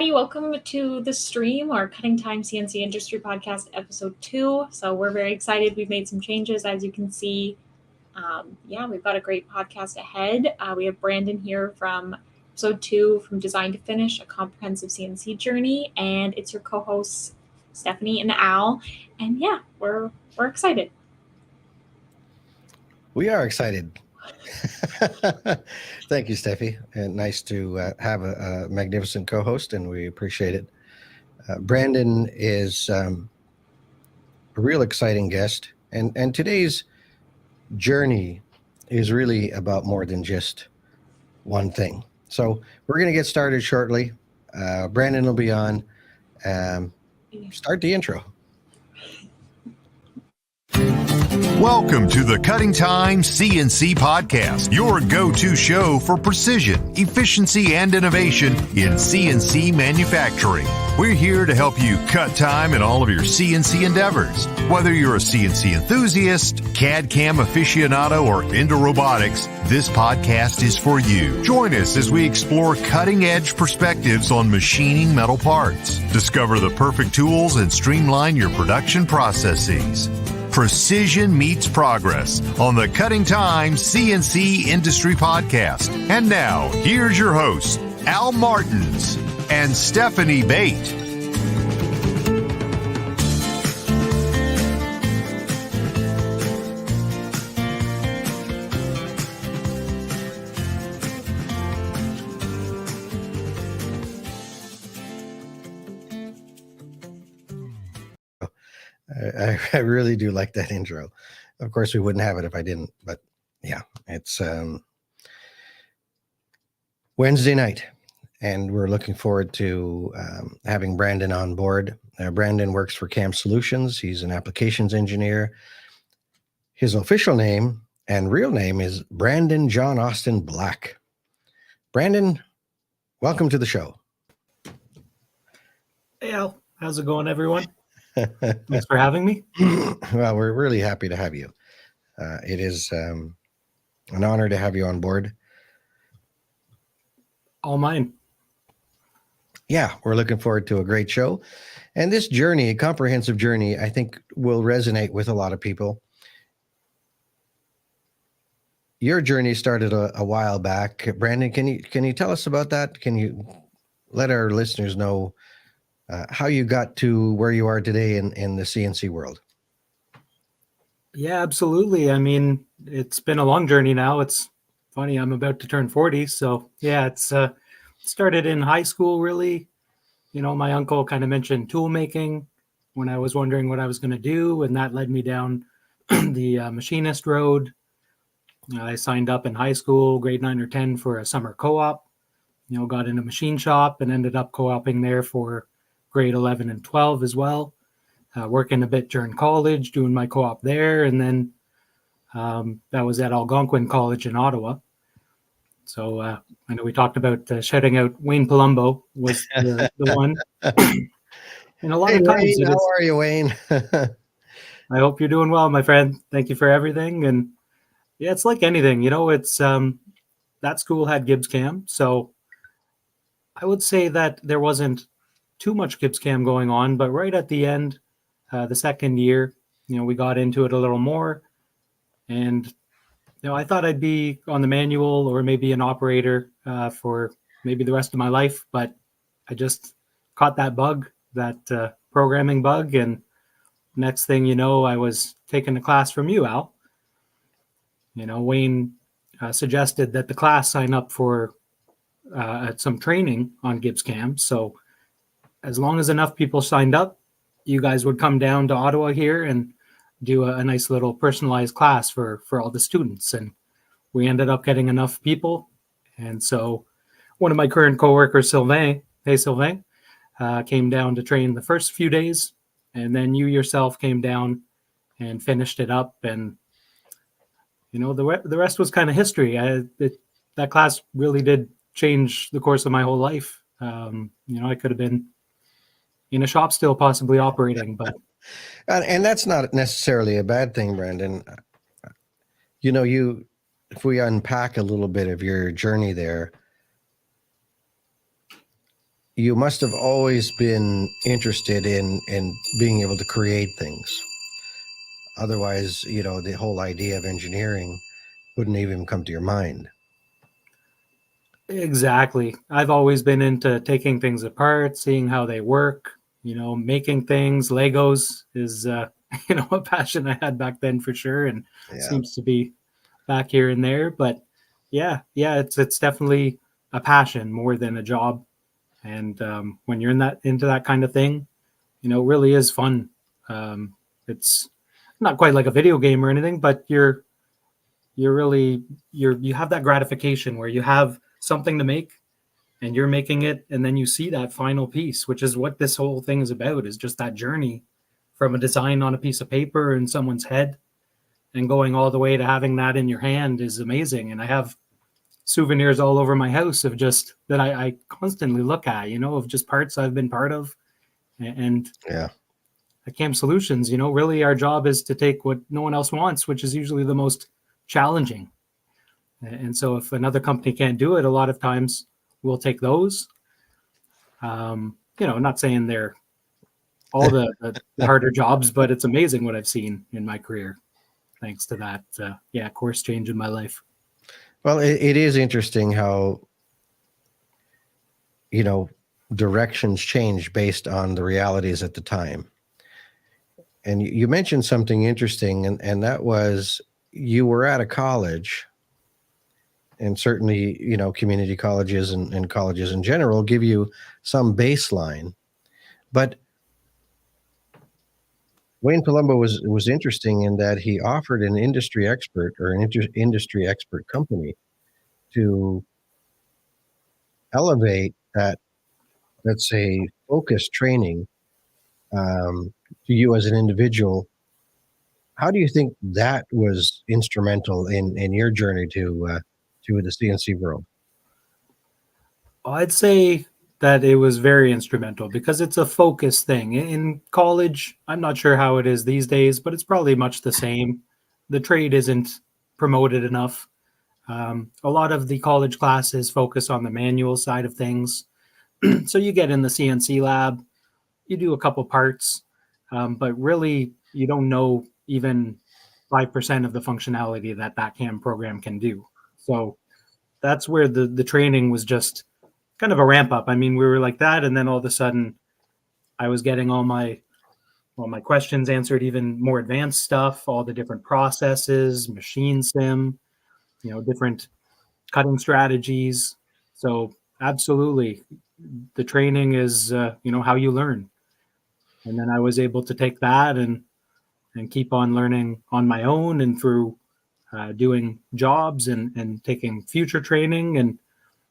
everybody. Welcome to the stream, our Cutting Time CNC Industry Podcast, episode 2. So we're very excited. We've made some changes, as you can see. We've got a great podcast ahead. We have Brandon here from episode 2, from Design to Finish, a comprehensive CNC journey, and it's your co-hosts, Stephanie and Al. And yeah, we're excited. We are excited. Thank you, Steffi. And nice to have a magnificent co-host, and we appreciate it. Brandon is a real exciting guest, and today's journey is really about more than just one thing. So we're going to get started shortly. Brandon will be on. Start the intro. Welcome to the Cutting Time CNC Podcast, your go-to show for precision, efficiency, and innovation in CNC manufacturing. We're here to help you cut time in all of your CNC endeavors. Whether you're a CNC enthusiast, CAD/CAM aficionado, or into robotics, this podcast is for you. Join us as we explore cutting-edge perspectives on machining metal parts. Discover the perfect tools and streamline your production processes. Precision meets progress on the Cutting Time CNC Industry Podcast. And now, here's your hosts, Al Martins and Stephanie Bate. I really do like that intro. Of course, we wouldn't have it if I didn't, but yeah, it's Wednesday night, and we're looking forward to having Brandon on board. Brandon works for CAM Solutions. He's an applications engineer. His official name and real name is Brandon John Austin Black. Brandon, welcome to the show. Hey, Al. How's it going, everyone? Thanks for having me. Well, we're really happy to have you. It is an honor to have you on board. All mine. Yeah, we're looking forward to a great show. And this journey, a comprehensive journey, I think will resonate with a lot of people. Your journey started a while back. Brandon, can you tell us about that? Can you let our listeners know how you got to where you are today in the CNC world? Yeah, absolutely. I mean, it's been a long journey now. It's funny, I'm about to turn 40. So yeah, it's started in high school, really. You know, my uncle kind of mentioned tool making when I was wondering what I was going to do. And that led me down the machinist road. I signed up in high school, grade 9 or 10, for a summer co-op. You know, got in a machine shop and ended up co-oping there for grade 11 and 12 as well, working a bit during college, doing my co-op there. And then that was at Algonquin College in Ottawa. So I know we talked about shouting out Wayne Palumbo was the one. And a lot of times, Wayne, how are you, Wayne? I hope you're doing well, my friend. Thank you for everything. And yeah, it's like anything, you know, it's that school had Gibbs Cam. So I would say that there wasn't too much Gibbs Cam going on, but right at the end, the second year, you know, we got into it a little more. And, you know, I thought I'd be on the manual or maybe an operator for maybe the rest of my life, but I just caught that bug, that programming bug. And next thing you know, I was taking a class from you, Al. You know, Wayne suggested that the class sign up for some training on Gibbs Cam. So as long as enough people signed up, you guys would come down to Ottawa here and do a nice little personalized class for all the students. And we ended up getting enough people. And so one of my current coworkers, Sylvain, came down to train the first few days. And then you yourself came down and finished it up. And, you know, the rest was kind of history. That class really did change the course of my whole life. You know, I could have been in a shop still possibly operating, but. And that's not necessarily a bad thing, Brandon. You know, if we unpack a little bit of your journey there, you must have always been interested in being able to create things. Otherwise, the whole idea of engineering wouldn't even come to your mind. Exactly. I've always been into taking things apart, seeing how they work, making things. Legos is, a passion I had back then for sure, and Yeah. seems to be back here and there. But yeah, it's definitely a passion more than a job. And when you're into that kind of thing, it really is fun. It's not quite like a video game or anything, but you have that gratification where you have something to make and you're making it, and then you see that final piece, which is what this whole thing is about, is just that journey from a design on a piece of paper in someone's head and going all the way to having that in your hand is amazing. And I have souvenirs all over my house of just that I constantly look at, of just parts I've been part of. And Yeah. at Camp Solutions, really our job is to take what no one else wants, which is usually the most challenging. And so if another company can't do it, a lot of times we'll take those. Not saying they're all the harder jobs, but it's amazing what I've seen in my career thanks to that course change in my life. Well, it is interesting how directions change based on the realities at the time. And you mentioned something interesting, and that was you were at a college, and certainly, community colleges and colleges in general give you some baseline. But Wayne Palumbo was interesting in that he offered an industry expert or an industry expert company to elevate that, let's say, focused training to you as an individual. How do you think that was instrumental in your journey to the CNC world? I'd say that it was very instrumental because it's a focus thing. In college, I'm not sure how it is these days, but it's probably much the same. The trade isn't promoted enough. A lot of the college classes focus on the manual side of things. So you get in the CNC lab, you do a couple parts, but really you don't know even 5% of the functionality that CAM program can do. So that's where the training was just kind of a ramp up. I mean, we were like that, and then all of a sudden I was getting all my questions answered, even more advanced stuff, all the different processes, machine sim, different cutting strategies. So absolutely, the training is how you learn. And then I was able to take that and keep on learning on my own and through doing jobs and taking future training. And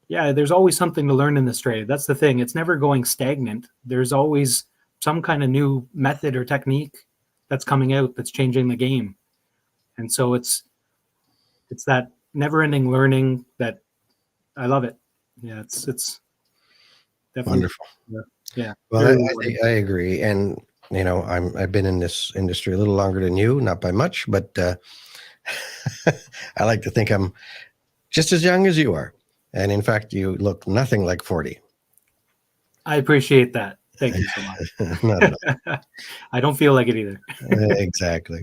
yeah, there's always something to learn in this trade. That's the thing. It's never going stagnant. There's always some kind of new method or technique that's coming out that's changing the game. And so it's that never-ending learning that I love it. Yeah, it's definitely wonderful. Yeah. Well, I agree. And, I've been in this industry a little longer than you, not by much, but I like to think I'm just as young as you are. And in fact, you look nothing like 40. I appreciate that. Thank you so much. Not at all. I don't feel like it either. Exactly.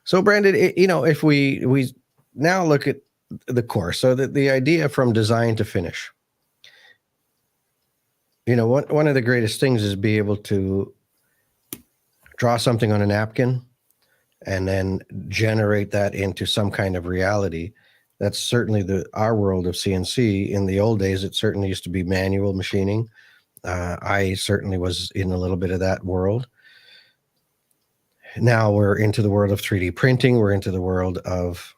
So, Brandon, if we now look at the course, so that the idea from design to finish, one of the greatest things is be able to draw something on a napkin and then generate that into some kind of reality. That's certainly our world of CNC. In the old days, it certainly used to be manual machining. I certainly was in a little bit of that world. Now we're into the world of 3D printing. We're into the world of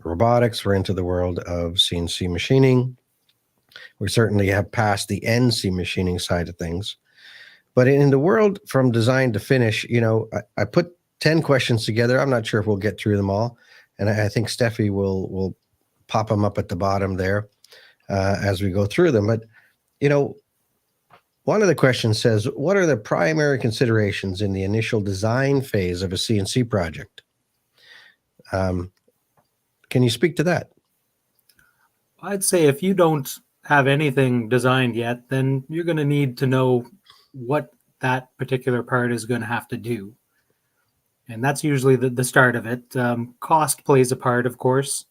robotics. We're into the world of CNC machining. We certainly have passed the NC machining side of things. But in the world from design to finish, I put 10 questions together. I'm not sure if we'll get through them all. And I think Steffi will pop them up at the bottom there as we go through them. But, one of the questions says, what are the primary considerations in the initial design phase of a CNC project? Can you speak to that? I'd say if you don't have anything designed yet, then you're going to need to know what that particular part is going to have to do. And that's usually the start of it. Cost plays a part, of course.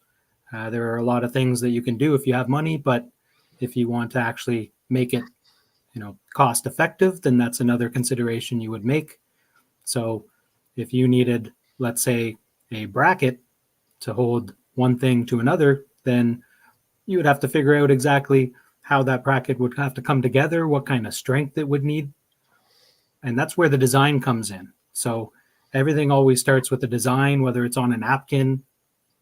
There are a lot of things that you can do if you have money, but if you want to actually make it, cost effective, then that's another consideration you would make. So if you needed, let's say, a bracket to hold one thing to another, then you would have to figure out exactly how that bracket would have to come together, what kind of strength it would need. And that's where the design comes in. So everything always starts with the design, whether it's on a napkin.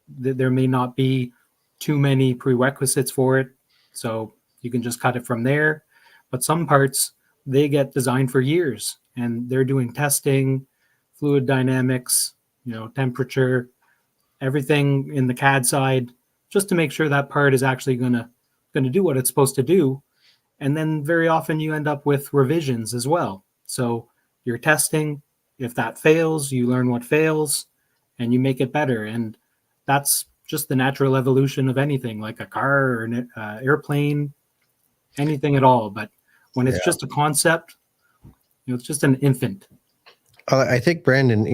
There may not be too many prerequisites for it, so you can just cut it from there. But some parts, they get designed for years, and they're doing testing, fluid dynamics, temperature, everything in the CAD side, just to make sure that part is actually going to do what it's supposed to do. And then very often you end up with revisions as well. So you're testing. If that fails, you learn what fails, and you make it better. And that's just the natural evolution of anything, like a car or an airplane, anything at all. But when it's just a concept, it's just an infant. I think, Brandon,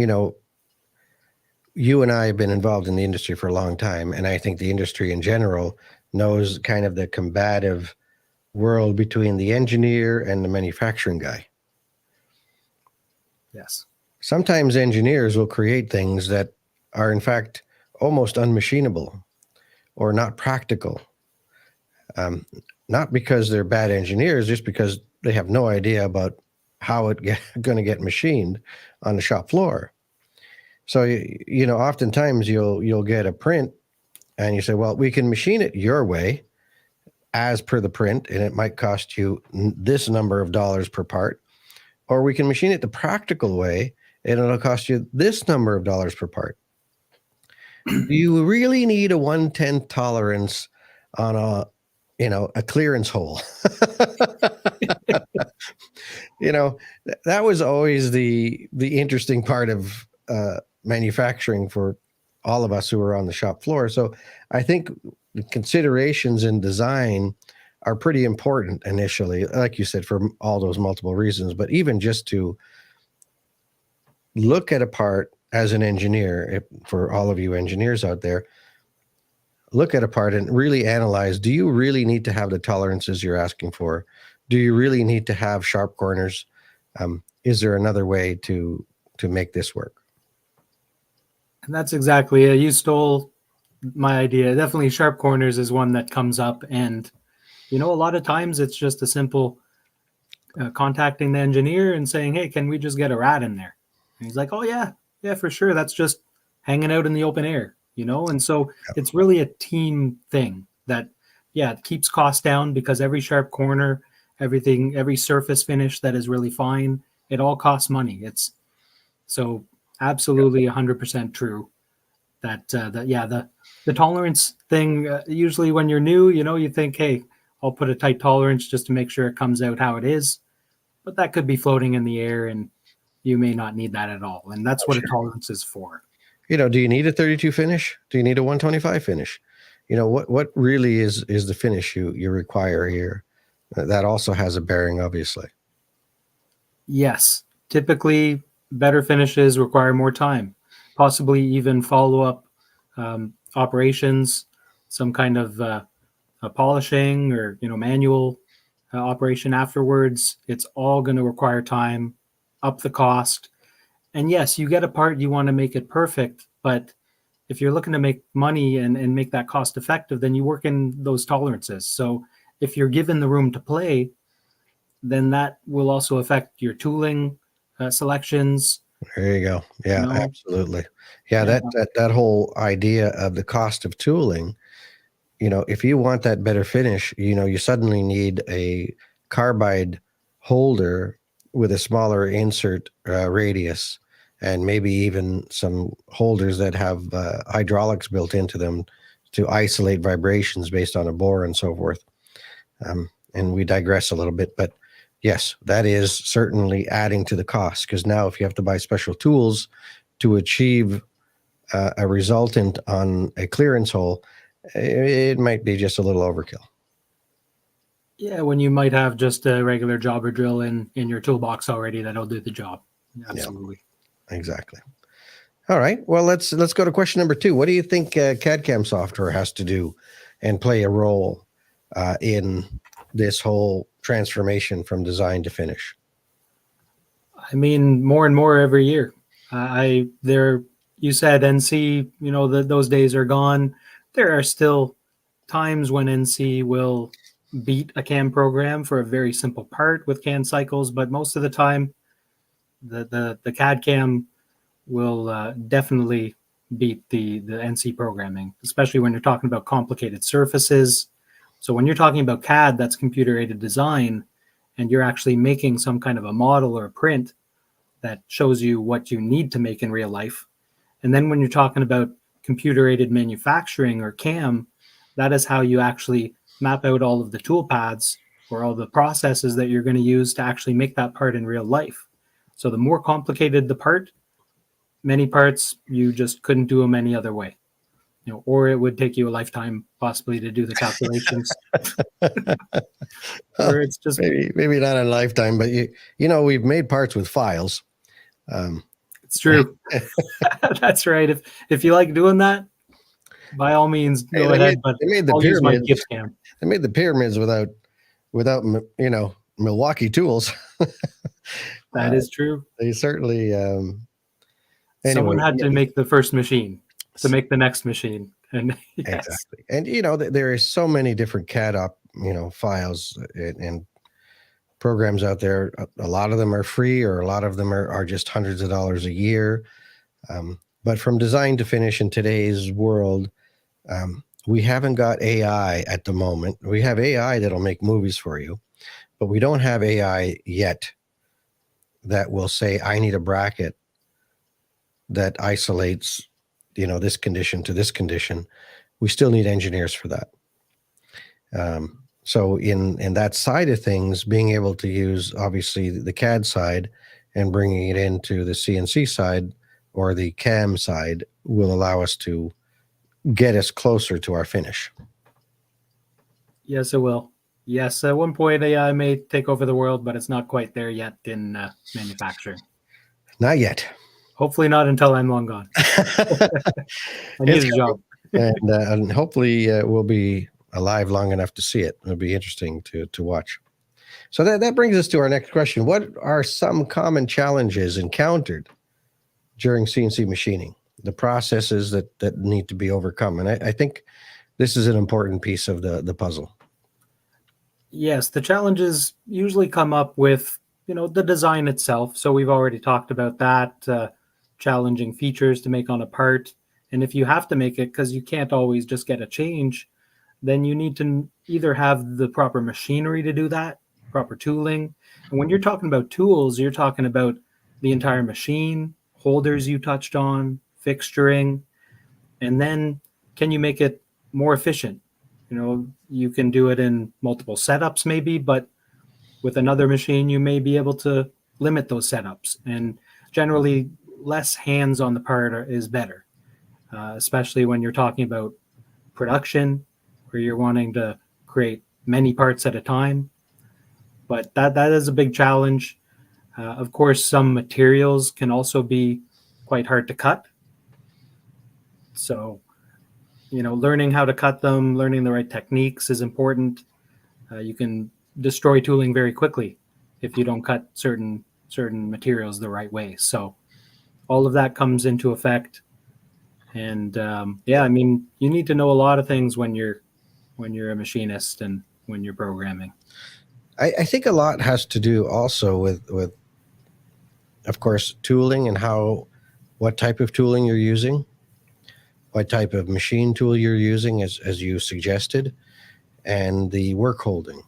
you and I have been involved in the industry for a long time, and I think the industry in general knows kind of the combative world between the engineer and the manufacturing guy. Yes. Sometimes engineers will create things that are, in fact, almost unmachinable or not practical. Not because they're bad engineers, just because they have no idea about how it's going to get machined on the shop floor. So, oftentimes you'll get a print and you say, well, we can machine it your way as per the print, and it might cost you this number of dollars per part, or we can machine it the practical way and it'll cost you this number of dollars per part. Do you really need a 1/10 tolerance on a clearance hole? That was always the interesting part of manufacturing for all of us who were on the shop floor. So I think the considerations in design are pretty important initially, like you said, for all those multiple reasons. But even just to look at a part as an engineer, for all of you engineers out there, look at a part and really analyze, do you really need to have the tolerances you're asking for? Do you really need to have sharp corners? Is there another way to make this work? And that's exactly it. You stole my idea. Definitely sharp corners is one that comes up. And, a lot of times it's just a simple contacting the engineer and saying, hey, can we just get a rat in there? And he's like, oh, yeah, for sure. That's just hanging out in the open air, And so it's really a team thing that, it keeps costs down, because every sharp corner, everything, every surface finish that is really fine, it all costs money. It's so absolutely 100% true that the tolerance thing, usually when you're new, you think, hey, I'll put a tight tolerance just to make sure it comes out how it is. But that could be floating in the air, and you may not need that at all. And that's what a tolerance is for. Do you need a 32 finish? Do you need a 125 finish? What really is the finish you require here? That also has a bearing, obviously. Yes. Typically, better finishes require more time, possibly even follow-up operations, some kind of polishing or manual operation afterwards. It's all going to require time, up the cost. And yes, you get a part, you want to make it perfect, but if you're looking to make money and make that cost effective, then you work in those tolerances. So if you're given the room to play, then that will also affect your tooling selections. There you go. Yeah, absolutely. Yeah, that whole idea of the cost of tooling, if you want that better finish, you suddenly need a carbide holder with a smaller insert radius, and maybe even some holders that have hydraulics built into them to isolate vibrations based on a bore and so forth. And we digress a little bit, but yes, that is certainly adding to the cost, because now if you have to buy special tools to achieve a resultant on a clearance hole, it might be just a little overkill. Yeah, when you might have just a regular jobber drill in your toolbox already that'll do the job. Absolutely. Yeah, exactly. All right. Well, let's go to question number 2. What do you think CAD/CAM software has to do and play a role in this whole transformation from design to finish? I mean, more and more every year. You said NC, those days are gone. There are still times when NC will beat a CAM program for a very simple part with CAN cycles, but most of the time, the CAD CAM will definitely beat the NC programming, especially when you're talking about complicated surfaces. So when you're talking about CAD, that's computer aided design, and you're actually making some kind of a model or a print that shows you what you need to make in real life. And then when you're talking about computer aided manufacturing or CAM, that is how you actually map out all of the tool paths or all the processes that you're going to use to actually make that part in real life. So the more complicated the part, many parts you just couldn't do them any other way, or it would take you a lifetime possibly to do the calculations. Or it's just maybe not a lifetime, but we've made parts with files. It's true. That's right. If you like doing that, by all means, go ahead. But they made the I'll use my pyramids. gift cam. They made the pyramids without Milwaukee tools. That is true. They certainly. Someone had to make the first machine to make the next machine, and yes. Exactly. And there are so many different CAD files and programs out there. A lot of them are free, or a lot of them are just hundreds of dollars a year. But from design to finish in today's world, we haven't got AI at the moment. We have AI that'll make movies for you, but we don't have AI yet that will say, I need a bracket that isolates, this condition to this condition. We still need engineers for that. So in that side of things, being able to use obviously the CAD side and bringing it into the CNC side or the CAM side will allow us to get us closer to our finish. Yes, it will. Yes, at one point AI may take over the world, but it's not quite there yet in manufacturing. Not yet. Hopefully not until I'm long gone. I need a job. And hopefully we'll be alive long enough to see it. It'll be interesting to watch. So that brings us to our next question. What are some common challenges encountered during CNC machining? The processes that need to be overcome. And I think this is an important piece of the puzzle. Yes, the challenges usually come up with, the design itself. So we've already talked about that, challenging features to make on a part. And if you have to make it, because you can't always just get a change, then you need to either have the proper machinery to do that, proper tooling. And when you're talking about tools, you're talking about the entire machine, holders you touched on, fixturing, and then can you make it more efficient? You can do it in multiple setups maybe, but with another machine, you may be able to limit those setups. And generally, less hands on the part is better, especially when you're talking about production, where you're wanting to create many parts at a time. But that is a big challenge. Of course, some materials can also be quite hard to cut. So, learning how to cut them, learning the right techniques is important. You can destroy tooling very quickly if you don't cut certain materials the right way. So all of that comes into effect. And you need to know a lot of things when you're a machinist and when you're programming. I think a lot has to do also with of course, tooling and what type of tooling you're using, what type of machine tool you're using, as you suggested, and the work holding.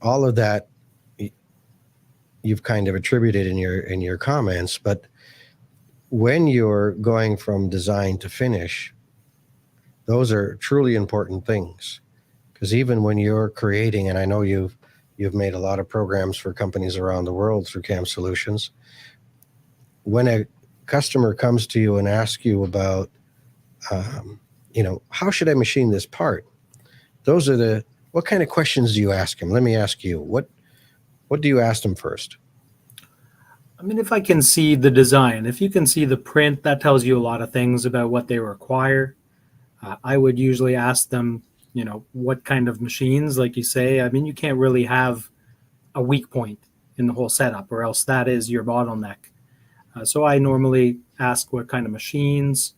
All of that you've kind of attributed in your comments, but when you're going from design to finish, those are truly important things. Because even when you're creating, and I know you've made a lot of programs for companies around the world through CAM Solutions, when a customer comes to you and asks you about, how should I machine this part? Those are what kind of questions do you ask him? Let me ask you, what do you ask them first? I mean, if I can see the design, if you can see the print, that tells you a lot of things about what they require. I would usually ask them, what kind of machines, like you say. I mean, you can't really have a weak point in the whole setup, or else that is your bottleneck. So I normally ask what kind of machines.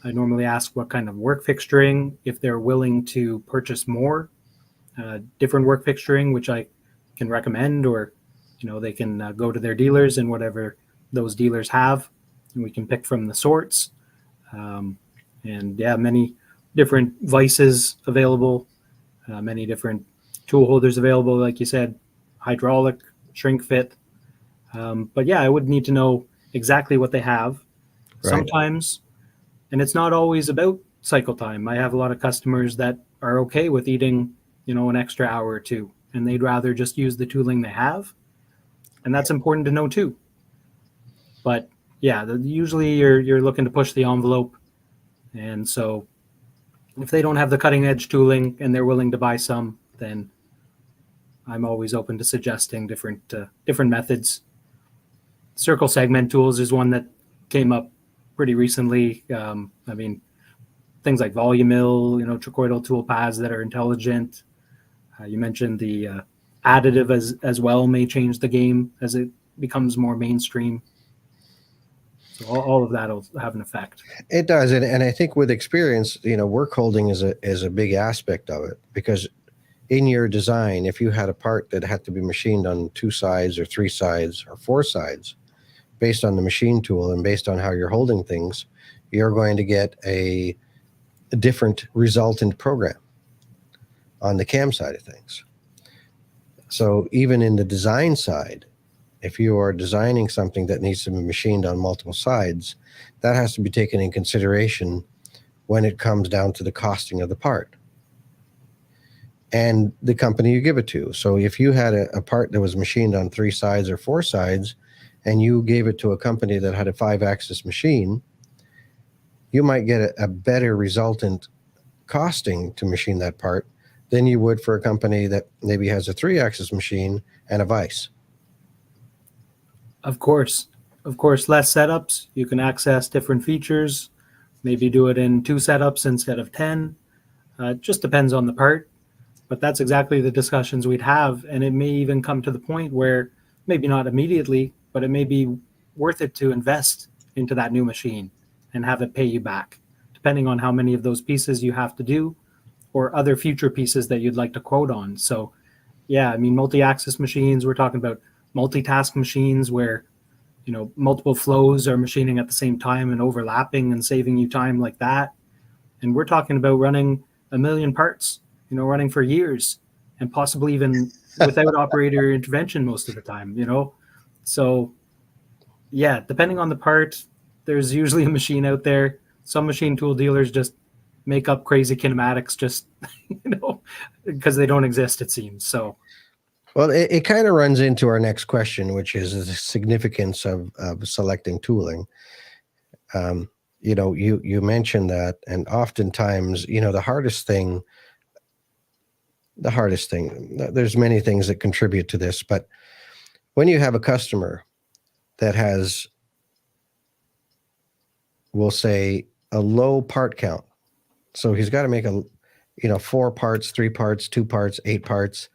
I normally ask what kind of work fixturing, if they're willing to purchase more different work fixturing, which I can recommend, or they can go to their dealers and whatever those dealers have, and we can pick from the sorts. And yeah, many different vices available, many different tool holders available, like you said, hydraulic, shrink fit. But yeah, I would need to know exactly what they have. Right. Sometimes, and it's not always about cycle time. I have a lot of customers that are okay with eating, an extra hour or two, and they'd rather just use the tooling they have. And that's important to know too. But yeah, usually you're looking to push the envelope. And so if they don't have the cutting edge tooling and they're willing to buy some, then I'm always open to suggesting different methods. Circle segment tools is one that came up pretty recently. I mean, things like volume mill, trochoidal tool paths that are intelligent. You mentioned the additive as well may change the game as it becomes more mainstream. So all of that will have an effect. It does, and I think with experience, work holding is a big aspect of it, because in your design, if you had a part that had to be machined on 2 sides or 3 sides or 4 sides, based on the machine tool and based on how you're holding things, you're going to get a different resultant program on the cam side of things. So even in the design side, if you are designing something that needs to be machined on multiple sides, that has to be taken in consideration when it comes down to the costing of the part and the company you give it to. So if you had a part that was machined on 3 sides or 4 sides, and you gave it to a company that had a 5-axis machine, you might get a better resultant costing to machine that part than you would for a company that maybe has a 3-axis machine and a vise. Of course, less setups. You can access different features, maybe do it in 2 setups instead of 10. It just depends on the part, but that's exactly the discussions we'd have. And it may even come to the point where, maybe not immediately, but it may be worth it to invest into that new machine and have it pay you back, depending on how many of those pieces you have to do or other future pieces that you'd like to quote on. So yeah, I mean, multi-axis machines, we're talking about multitask machines where, multiple flows are machining at the same time and overlapping and saving you time like that. And we're talking about running 1 million parts, running for years and possibly even without operator intervention most of the time, So yeah, depending on the part, there's usually a machine out there. Some machine tool dealers just make up crazy kinematics just, because they don't exist, it seems. So, well, it kind of runs into our next question, which is the significance of selecting tooling. You mentioned that, and oftentimes, the hardest thing, there's many things that contribute to this, but when you have a customer that has, we'll say, a low part count, so he's got to make 4 parts, 3 parts, 2 parts, 8 parts.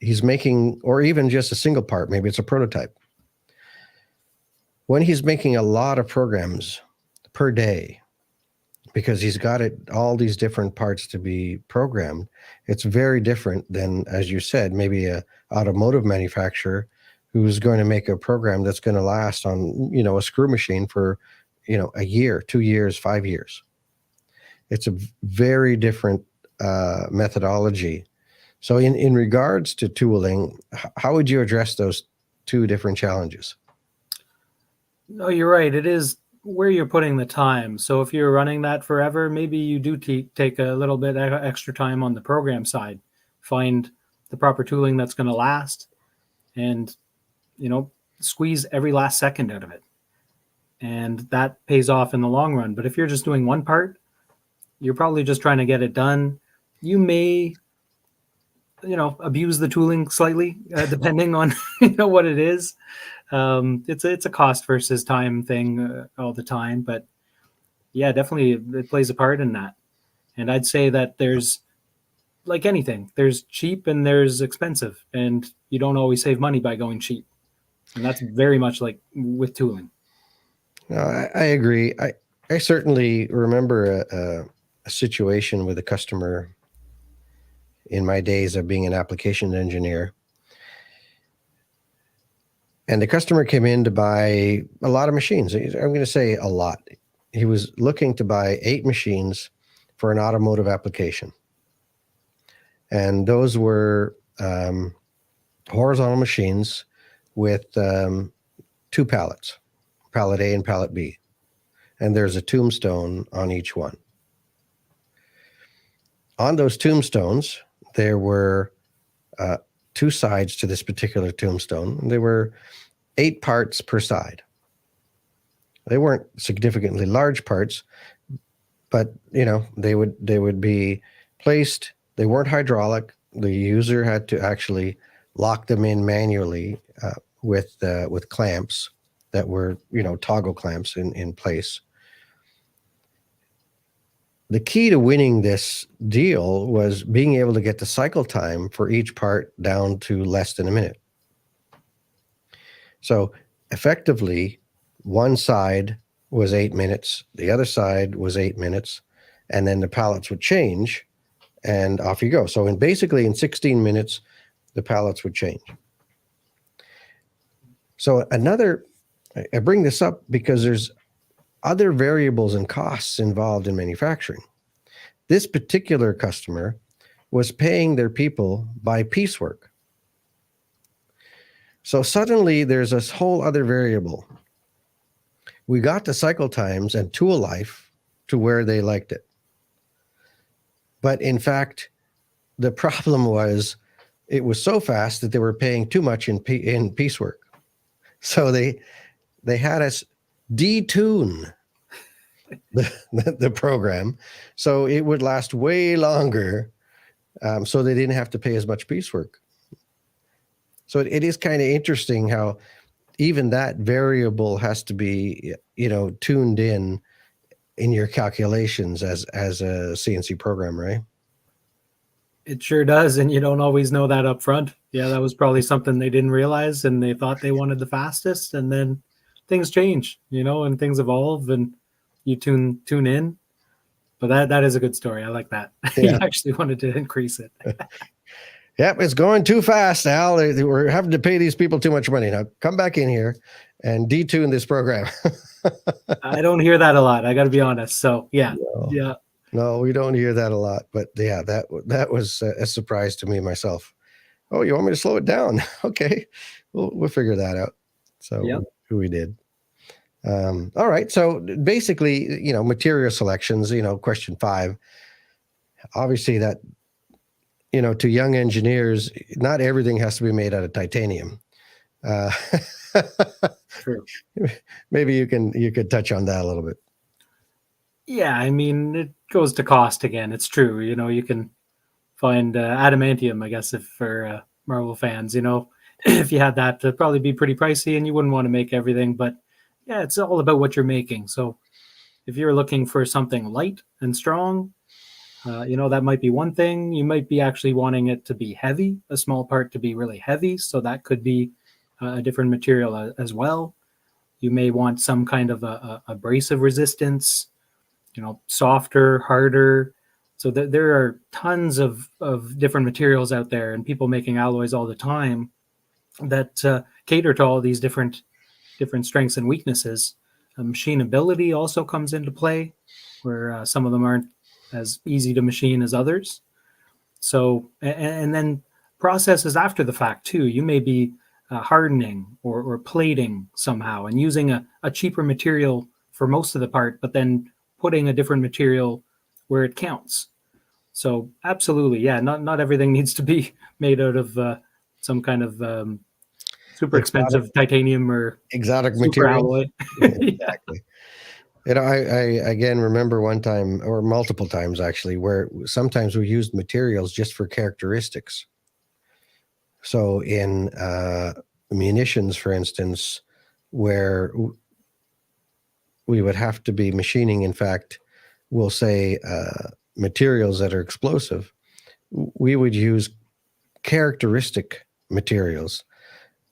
He's making, or even just a single part, maybe it's a prototype. When he's making a lot of programs per day, because he's got all these different parts to be programmed, it's very different than, as you said, maybe a automotive manufacturer who's going to make a program that's going to last on, a screw machine for, a year, 2 years, 5 years. It's a very different methodology. So in regards to tooling, how would you address those 2 different challenges? No, you're right. It is where you're putting the time. So if you're running that forever, maybe you do take a little bit extra time on the program side, find the proper tooling that's going to last, and, squeeze every last second out of it. And that pays off in the long run. But if you're just doing 1 part, you're probably just trying to get it done. You may abuse the tooling slightly, depending on what it is. It's a cost versus time thing all the time, but yeah, definitely it plays a part in that. And I'd say that there's, like anything, there's cheap and there's expensive, and you don't always save money by going cheap. And that's very much like with tooling. No, I agree. I certainly remember a situation with a customer in my days of being an application engineer. And the customer came in to buy a lot of machines. I'm going to say a lot. He was looking to buy 8 machines for an automotive application. And those were horizontal machines with 2 pallets, pallet A and pallet B. And there's a tombstone on each one. On those tombstones, there were 2 sides to this particular tombstone. There were 8 parts per side. They weren't significantly large parts, but they would be placed. They weren't hydraulic. The user had to actually lock them in manually with clamps that were toggle clamps in place. The key to winning this deal was being able to get the cycle time for each part down to less than a minute. So effectively, one side was 8 minutes, the other side was 8 minutes, and then the pallets would change, and off you go. So basically in 16 minutes, the pallets would change. So I bring this up because there's other variables and costs involved in manufacturing. This particular customer was paying their people by piecework. So suddenly there's this whole other variable. We got the cycle times and tool life to where they liked it. But in fact, the problem was it was so fast that they were paying too much in piecework. So they had us detune the program so it would last way longer, so they didn't have to pay as much piecework. So it is kind of interesting how even that variable has to be tuned in your calculations as a CNC program, right? It sure does, and you don't always know that up front. Yeah, that was probably something they didn't realize, and they thought they wanted the fastest, and then things change, and things evolve, and you tune in. But that is a good story. I like that. Yeah. You actually wanted to increase it. Yep, it's going too fast, Al. We're having to pay these people too much money. Now come back in here and detune this program. I don't hear that a lot. I got to be honest. So yeah, yeah. No, we don't hear that a lot. But yeah, that was a surprise to me myself. Oh, you want me to slow it down? Okay, we'll figure that out. So yep. We did. All right. So basically, material selections. Question 5. Obviously, that. To young engineers, not everything has to be made out of titanium. True. Maybe you could touch on that a little bit. Yeah, I mean, it goes to cost again. It's true. You can find adamantium, I guess, if for Marvel fans, if you had that, it'd probably be pretty pricey and you wouldn't want to make everything. But yeah, it's all about what you're making. So if you're looking for something light and strong, that might be one thing. You might be actually wanting it to be heavy, a small part to be really heavy. So that could be a different material as well. You may want some kind of a abrasive resistance, softer, harder. So there are tons of different materials out there, and people making alloys all the time that cater to all these different strengths and weaknesses. Machinability also comes into play, where some of them aren't as easy to machine as others. So, and then processes after the fact too. You may be hardening or plating somehow and using a cheaper material for most of the part, but then putting a different material where it counts. So absolutely, yeah, not everything needs to be made out of some kind of super expensive titanium or exotic super material. Alloy. Exactly. I again remember one time, or multiple times actually, where sometimes we used materials just for characteristics. So in munitions, for instance, where we would have to be machining, in fact, we'll say materials that are explosive, we would use characteristic materials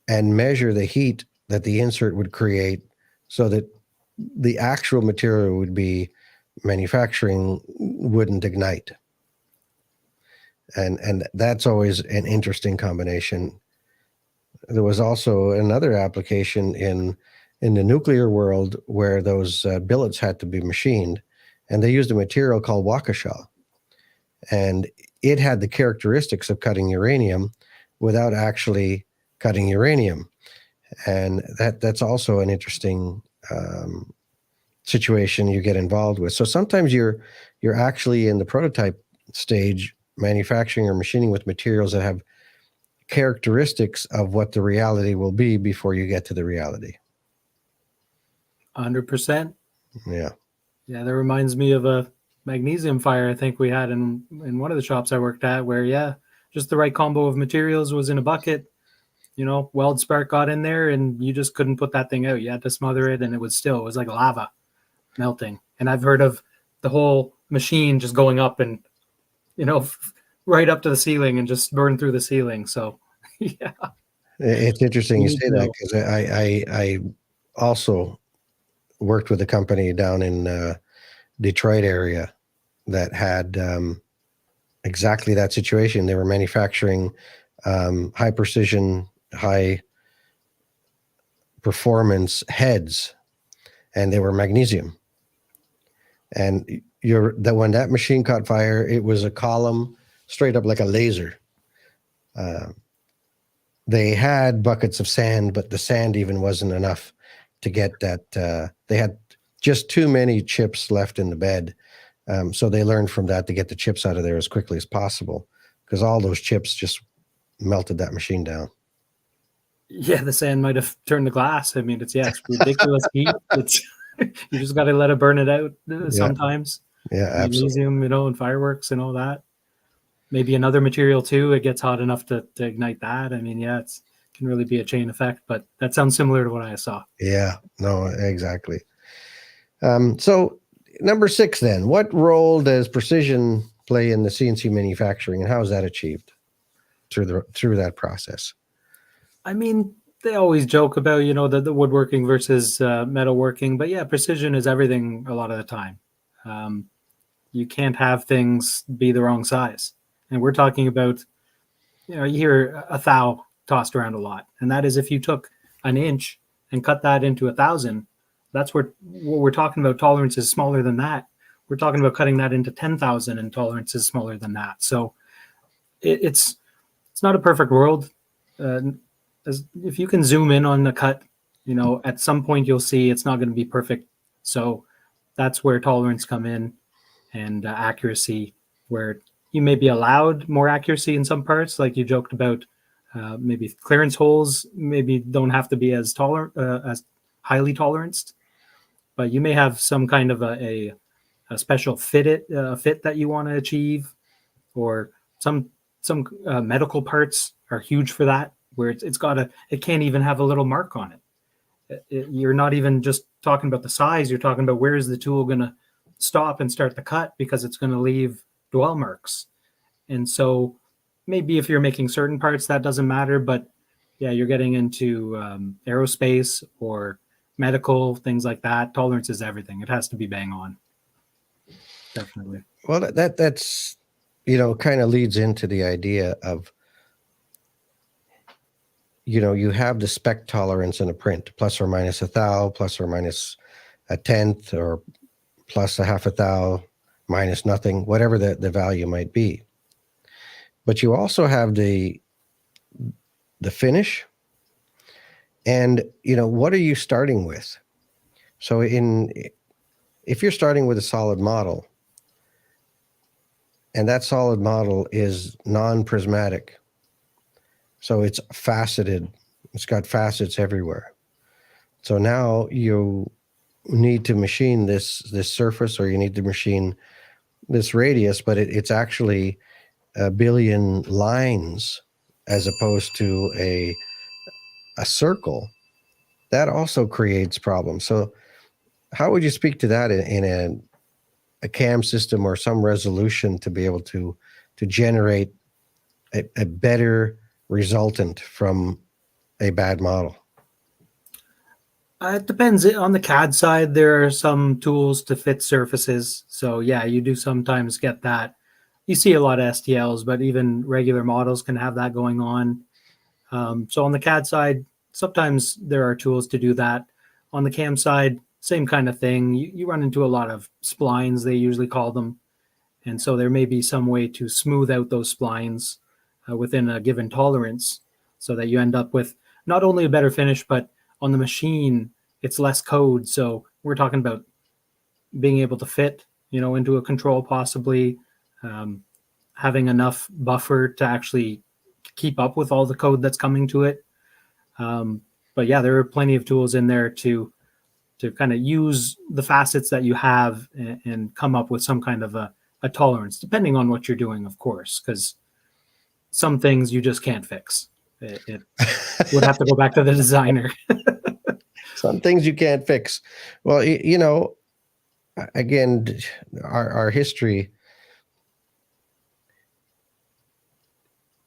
and measure the heat that the insert would create so that the actual material would be manufacturing wouldn't ignite. And that's always an interesting combination. There was also another application in the nuclear world where those billets had to be machined, and they used a material called Waukesha. And it had the characteristics of cutting uranium without actually cutting uranium. And that's also an interesting situation you get involved with. So sometimes you're actually in the prototype stage, manufacturing or machining with materials that have characteristics of what the reality will be before you get to the reality. 100%. Yeah. Yeah, that reminds me of a magnesium fire I think we had in one of the shops I worked at, where just the right combo of materials was in a bucket. Weld spark got in there and you just couldn't put that thing out. You had to smother it, and it was like lava melting. And I've heard of the whole machine just going up and right up to the ceiling and just burn through the ceiling. So yeah, it's interesting you say that, because I also worked with a company down in Detroit area that had exactly that situation. They were manufacturing high precision, high performance heads, and they were magnesium. And when that machine caught fire, it was a column straight up like a laser. They had buckets of sand, but the sand even wasn't enough to get that. They had just too many chips left in the bed. So they learned from that to get the chips out of there as quickly as possible, because all those chips just melted that machine down. Yeah, the sand might have turned the glass. I mean, it's ridiculous heat. You just got to let it burn it out sometimes. Yeah, absolutely. Magnesium, and fireworks and all that. Maybe another material too. It gets hot enough to ignite that. I mean, it can really be a chain effect, but that sounds similar to what I saw. Yeah, no, exactly. So number 6 then, what role does precision play in the CNC manufacturing, and how is that achieved through that process? I mean, they always joke about, the woodworking versus metalworking, but yeah, precision is everything a lot of the time. You can't have things be the wrong size. And we're talking about, you hear a thou tossed around a lot. And that is if you took an inch and cut that into 1,000, that's what we're talking about. Tolerance is smaller than that. We're talking about cutting that into 10,000, and tolerance is smaller than that. So it's not a perfect world. If you can zoom in on the cut, at some point you'll see it's not going to be perfect. So that's where tolerance come in, and accuracy, where you may be allowed more accuracy in some parts, like you joked about. Maybe clearance holes maybe don't have to be as highly toleranced, but you may have some kind of a special fit that you want to achieve, or some medical parts are huge for that, where it can't even have a little mark on it. You're not even just talking about the size, you're talking about where is the tool going to stop and start the cut, because it's going to leave dwell marks. And so maybe if you're making certain parts, that doesn't matter, but yeah, you're getting into aerospace or medical, things like that. Tolerance is everything. It has to be bang on. Definitely. Well, that's kind of leads into the idea of, you have the spec tolerance in a print, plus or minus a thou, plus or minus a tenth, or plus a half a thou, minus nothing, whatever the value might be. But you also have the finish, and what are you starting with? So if you're starting with a solid model, and that solid model is non-prismatic, so it's faceted, it's got facets everywhere. So now you need to machine this surface, or you need to machine this radius, but it's actually a billion lines as opposed to a circle, that also creates problems. So how would you speak to that in a CAM system or some resolution to be able to generate a better resultant from a bad model? It depends. On the CAD side, there are some tools to fit surfaces. So yeah, you do sometimes get that. You see a lot of STLs, but even regular models can have that going on. So on the CAD side, sometimes there are tools to do that. On the CAM side, same kind of thing. You run into a lot of splines, they usually call them. And so there may be some way to smooth out those splines within a given tolerance so that you end up with not only a better finish, but on the machine, it's less code. So we're talking about being able to fit, into a control, possibly having enough buffer to actually keep up with all the code that's coming to it. But yeah, there are plenty of tools in there to kind of use the facets that you have and come up with some kind of a tolerance, depending on what you're doing, of course, because some things you just can't fix. It would have to go back to the designer. Some things you can't fix. Well, again, our history,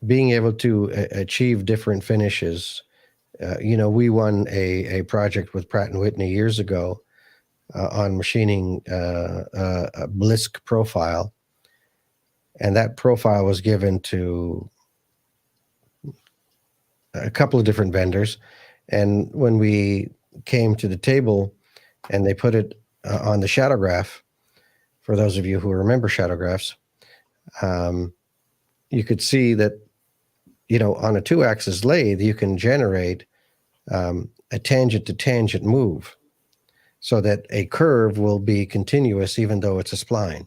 being able to achieve different finishes. We won a project with Pratt & Whitney years ago on machining a Blisk profile. And that profile was given to a couple of different vendors. And when we came to the table and they put it on the shadowgraph, for those of you who remember shadowgraphs, you could see that, on a 2-axis lathe, you can generate a tangent to tangent move so that a curve will be continuous even though it's a spline.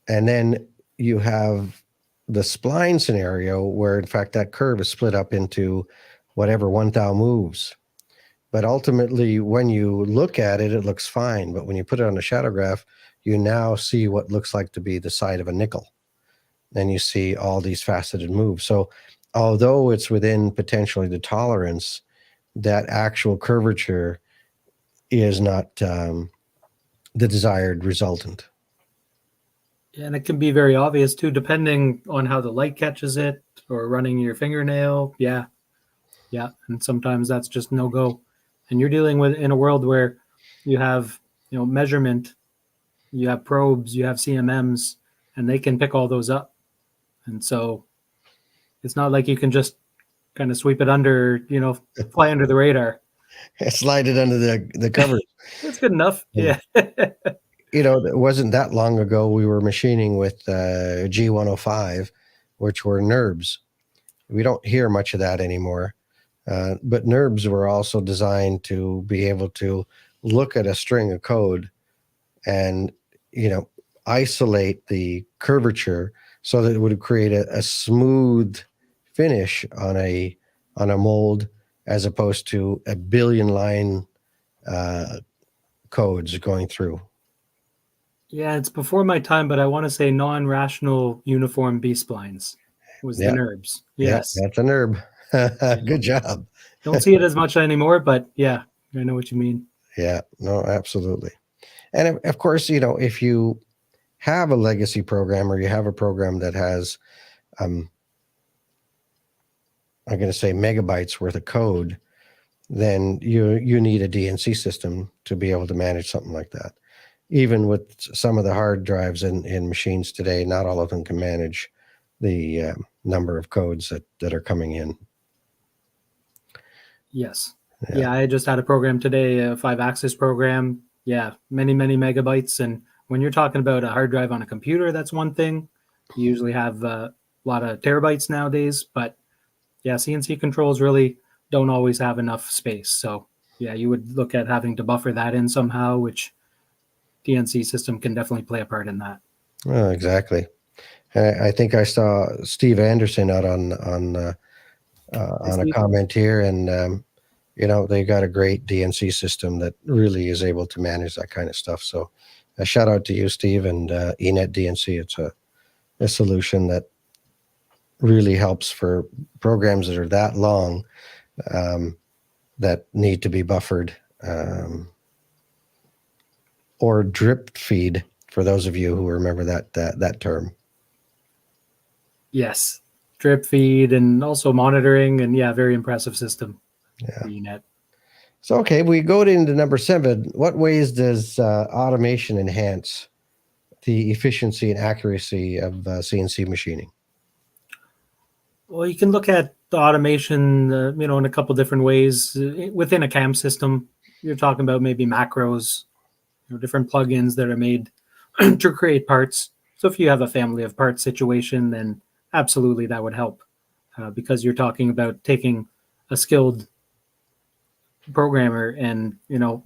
And then you have the spline scenario where, in fact, that curve is split up into whatever 1 thou moves. But ultimately, when you look at it, it looks fine. But when you put it on a shadowgraph, you now see what looks like to be the side of a nickel. Then you see all these faceted moves. So although it's within potentially the tolerance, that actual curvature is not the desired resultant. And it can be very obvious too, depending on how the light catches it or running your fingernail. Yeah. And sometimes that's just no go. And you're dealing with in a world where you have, measurement, you have probes, you have CMMs, and they can pick all those up. And so it's not like you can just kind of sweep it under, fly under the radar. Slide it under the covers. It's good enough. Yeah. It wasn't that long ago we were machining with G105, which were NURBs. We don't hear much of that anymore. But NURBs were also designed to be able to look at a string of code and, isolate the curvature so that it would create a smooth finish on a mold, as opposed to a billion line codes going through. Yeah, it's before my time, but I want to say non-rational uniform B-splines was the NURBs. Yes. Yeah, that's a NURB. Good job. Don't see it as much anymore, but yeah, I know what you mean. Yeah, no, absolutely. And of course, if you have a legacy program or you have a program that has, I'm going to say megabytes worth of code, then you need a DNC system to be able to manage something like that. Even with some of the hard drives in machines today, not all of them can manage the number of codes that are coming in. Yes. Yeah, I just had a program today, a 5-axis program. Yeah, many, many megabytes. And when you're talking about a hard drive on a computer, that's one thing. You usually have a lot of terabytes nowadays. But yeah, CNC controls really don't always have enough space. So yeah, you would look at having to buffer that in somehow, which DNC system can definitely play a part in that. Oh, exactly. I think I saw Steve Anderson out on a comment here, and they got a great DNC system that really is able to manage that kind of stuff. So a shout out to you, Steve, and eNet DNC. It's a solution that really helps for programs that are that long, that need to be buffered, or drip feed, for those of you who remember that term. Yes, drip feed and also monitoring, and very impressive system. Yeah. So, okay, we go into number 7. What ways does automation enhance the efficiency and accuracy of CNC machining? Well, you can look at the automation, in a couple different ways. Within a CAM system, you're talking about maybe macros, different plugins that are made to create parts. So if you have a family of parts situation, then absolutely that would help, because you're talking about taking a skilled programmer and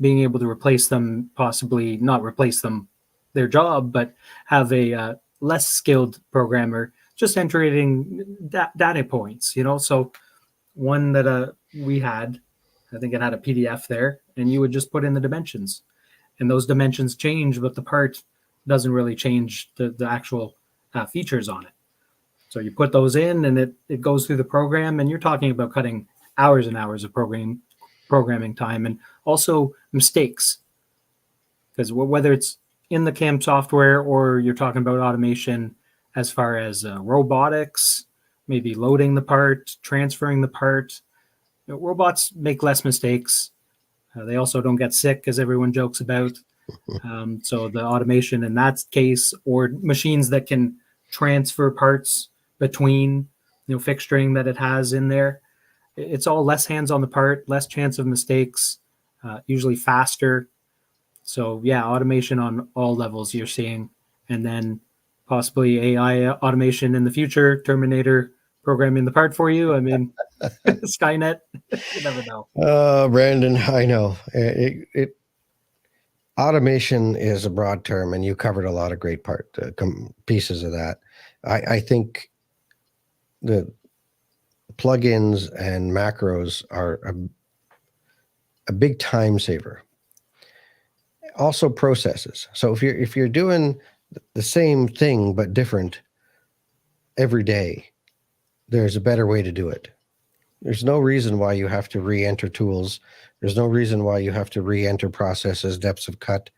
being able to replace them, possibly not replace them their job, but have a less skilled programmer just entering data points. So one that we had, I think it had a PDF there, and you would just put in the dimensions, and those dimensions change, but the part doesn't really change the actual features on it. So you put those in, and it goes through the program, and you're talking about cutting hours and hours of programming time, and also mistakes. Because whether it's in the CAM software or you're talking about automation as far as robotics, maybe loading the part, transferring the part, robots make less mistakes. They also don't get sick, as everyone jokes about. So the automation in that case, or machines that can transfer parts between, fixturing that it has in there, it's all less hands on the part, less chance of mistakes, usually faster. So automation on all levels you're seeing, and then possibly AI automation in the future, Terminator programming the part for you. I mean, Skynet, you never know. Brandon, I know automation is a broad term, and you covered a lot of great pieces of that. I think the plugins and macros are a big time saver. Also processes. So if you're doing the same thing but different every day, there's a better way to do it. There's no reason why you have to re-enter tools. There's no reason why you have to re-enter processes, depths of cut.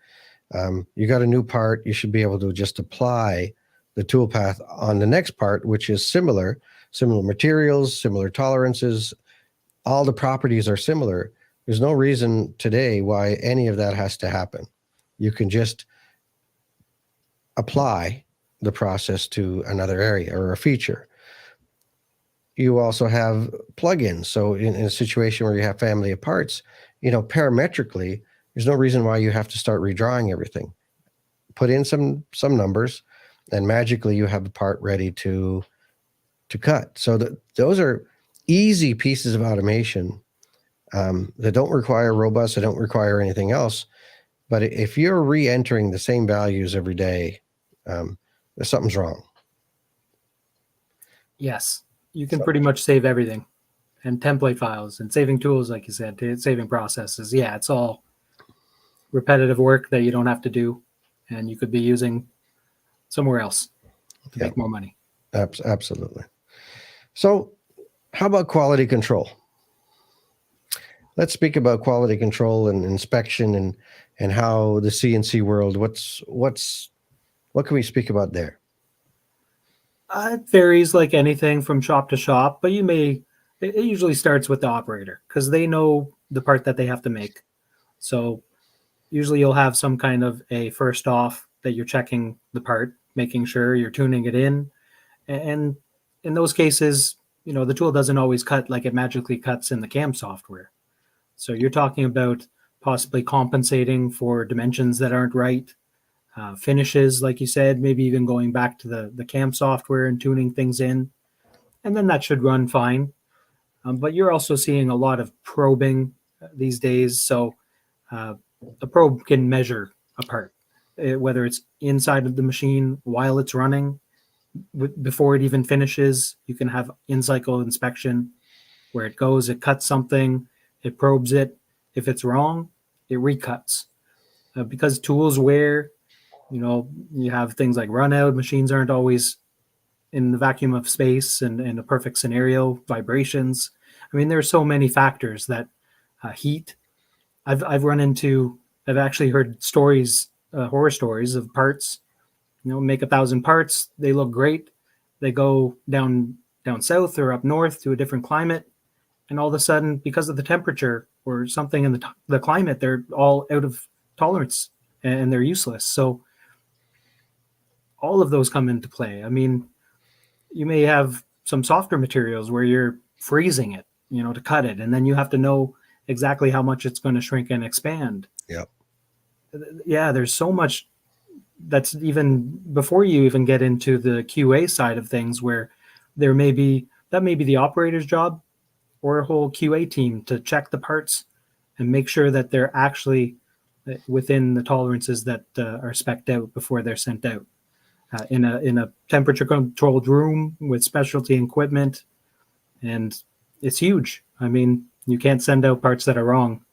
You got a new part, you should be able to just apply the toolpath on the next part, which is similar materials, similar tolerances. All the properties are similar. There's no reason today why any of that has to happen. You can just apply the process to another area or a feature. You also have plugins. So in a situation where you have family of parts, parametrically, there's no reason why you have to start redrawing everything. Put in some numbers, and magically you have the part ready to cut. So those are easy pieces of automation that don't require robots, that don't require anything else. But if you're re-entering the same values every day, something's wrong. Yes, you can pretty much save everything, and template files and saving tools, like you said, saving processes. Yeah, it's all repetitive work that you don't have to do, and you could be using somewhere else to make more money. Absolutely. So how about quality control? Let's speak about quality control and inspection and how the CNC world, what can we speak about there? It varies like anything from shop to shop, but it usually starts with the operator, because they know the part that they have to make. So usually you'll have some kind of a first off that you're checking the part, making sure you're tuning it in. And in those cases, the tool doesn't always cut like it magically cuts in the CAM software. So you're talking about possibly compensating for dimensions that aren't right, finishes, like you said, maybe even going back to the CAM software and tuning things in. And then that should run fine. But you're also seeing a lot of probing these days. So a probe can measure a part, whether it's inside of the machine while it's running, before it even finishes. You can have in-cycle inspection where it goes, it cuts something, it probes it. If it's wrong, it recuts. Because tools wear, you have things like run out, machines aren't always in the vacuum of space and in a perfect scenario, vibrations. I mean, there are so many factors that heat. I've actually heard stories, horror stories of parts. Make 1,000 parts. They look great. They go down south or up north to a different climate, and all of a sudden, because of the temperature or something in the climate, they're all out of tolerance and they're useless. So all of those come into play. I mean, you may have some softer materials where you're freezing it, to cut it, and then you have to know exactly how much it's going to shrink and expand. Yep. Yeah, there's so much that's even before you even get into the QA side of things, where that may be the operator's job or a whole QA team to check the parts and make sure that they're actually within the tolerances that are spec'd out before they're sent out. In a temperature controlled room with specialty equipment, and it's huge. I mean, you can't send out parts that are wrong.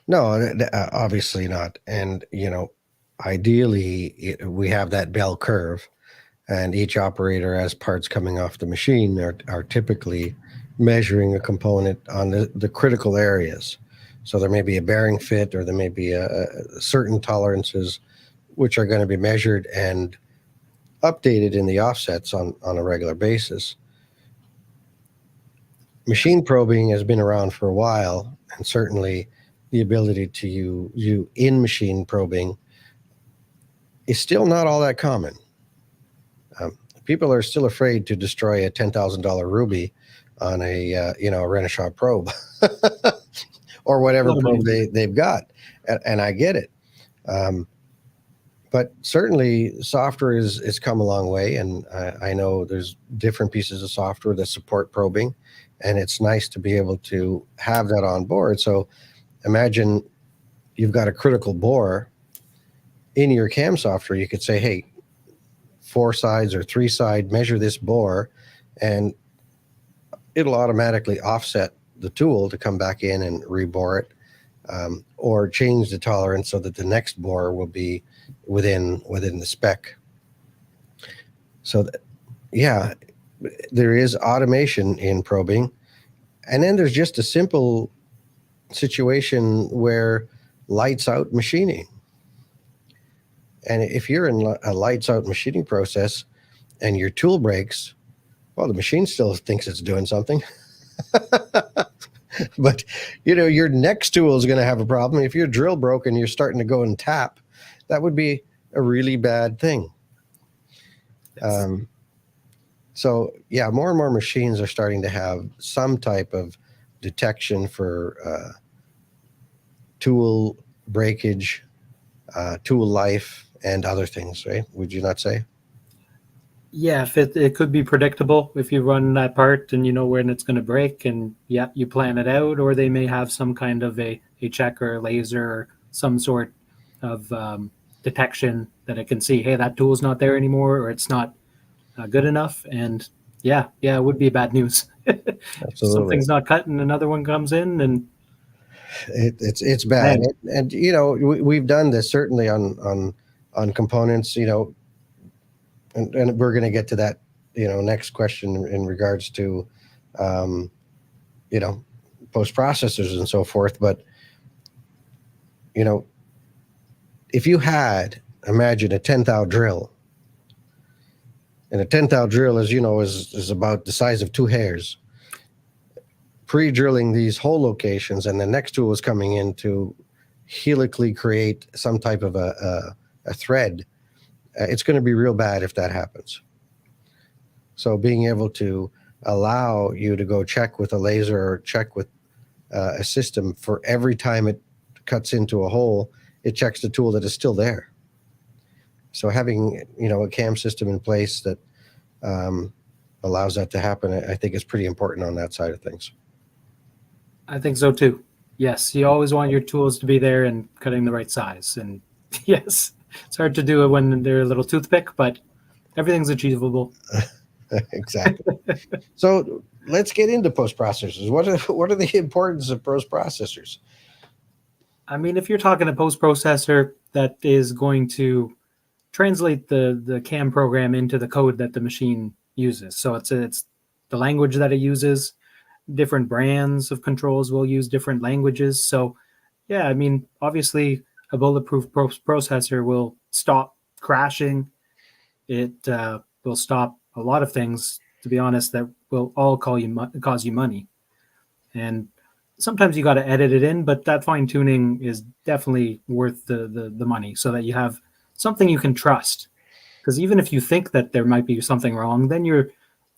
No, obviously not. And ideally, we have that bell curve, and each operator, as parts coming off the machine, are typically measuring a component on the critical areas. So there may be a bearing fit, or there may be certain tolerances which are going to be measured and updated in the offsets on a regular basis. Machine probing has been around for a while, and certainly the ability to use in-machine probing is still not all that common. People are still afraid to destroy a $10,000 ruby on a Renishaw probe or whatever probe they've got, and I get it. But certainly software has come a long way, and I know there's different pieces of software that support probing, and it's nice to be able to have that on board. So imagine you've got a critical bore in your CAM software. You could say, hey, 4 sides or 3 side, measure this bore, and it'll automatically offset the tool to come back in and rebore it, or change the tolerance so that the next bore will be within the spec. So there is automation in probing. And then there's just a simple situation where lights out machining. And if you're in a lights out machining process and your tool breaks, well, the machine still thinks it's doing something. But your next tool is going to have a problem. If your drill broke and you're starting to go and tap, that would be a really bad thing. So more and more machines are starting to have some type of detection for tool breakage, tool life, and other things, right? Would you not say? Yeah, if it could be predictable if you run that part and you know when it's going to break, and you plan it out, or they may have some kind of a check or a laser or some sort of detection that it can see, hey, that tool's not there anymore, or it's not good enough. And it would be bad news. Absolutely. Something's not cut and another one comes in, and it's bad. And we've done this certainly on components, and we're going to get to that, next question in regards to, post processors and so forth. But, if you imagine a 10-thou drill, and a 10-thou drill, as you know, is about the size of 2 hairs, pre-drilling these hole locations, and the next tool is coming in to helically create some type of a thread, it's going to be real bad if that happens. So being able to allow you to go check with a laser or check with a system for every time it cuts into a hole, it checks the tool that is still there. So having, a CAM system in place that allows that to happen, I think is pretty important on that side of things. I think so too. Yes, you always want your tools to be there and cutting the right size. And yes, it's hard to do it when they're a little toothpick, but everything's achievable. Exactly. So let's get into post processors. What are the importance of post processors? I mean, if you're talking a post processor that is going to translate the CAM program into the code that the machine uses. So it's the language that it uses. Different brands of controls will use different languages. So yeah, I mean, obviously a bulletproof processor will stop crashing. It will stop a lot of things, to be honest, that will all cause you money. And sometimes you got to edit it in, but that fine tuning is definitely worth the money, so that you have something you can trust. Because even if you think that there might be something wrong, then you're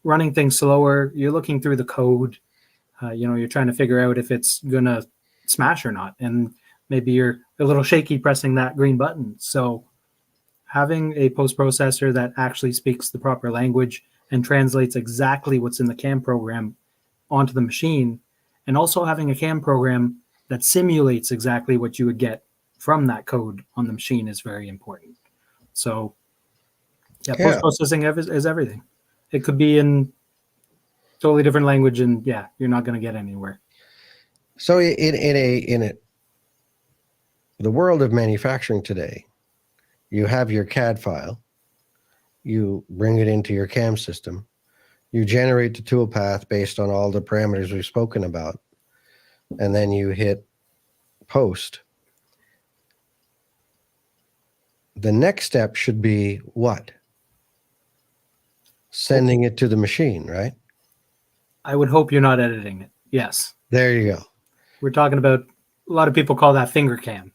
running things slower. You're looking through the code. You're trying to figure out if it's gonna smash or not, and maybe you're a little shaky pressing that green button. So having a post processor that actually speaks the proper language and translates exactly what's in the CAM program onto the machine, and also having a CAM program that simulates exactly what you would get from that code on the machine is very important. So yeah, post processing is everything. It could be in totally different language, and yeah, you're not going to get anywhere. So in the world of manufacturing today, you have your CAD file, you bring it into your CAM system, you generate the toolpath based on all the parameters we've spoken about, and then you hit post. The next step should be what? Sending it to the machine, right? I would hope you're not editing it. Yes. There you go. We're talking about, a lot of people call that finger cam.